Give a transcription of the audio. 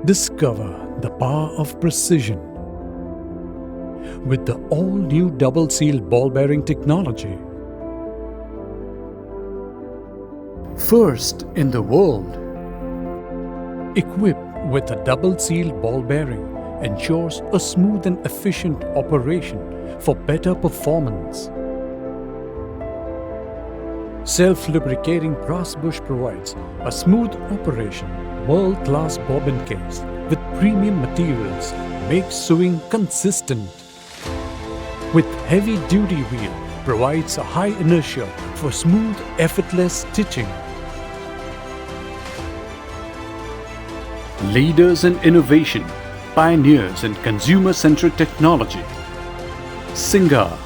Discover the power of precision with the all-new double-sealed ball bearing technology. First in the world, equipped with a double-sealed ball bearing ensures a smooth and efficient operation for better performance. Self-lubricating brass bush provides a smooth operation. World-class bobbin case with premium materials makes sewing consistent. With heavy-duty wheel provides a high inertia for smooth, effortless stitching. Leaders in innovation, pioneers in consumer-centric technology. Singar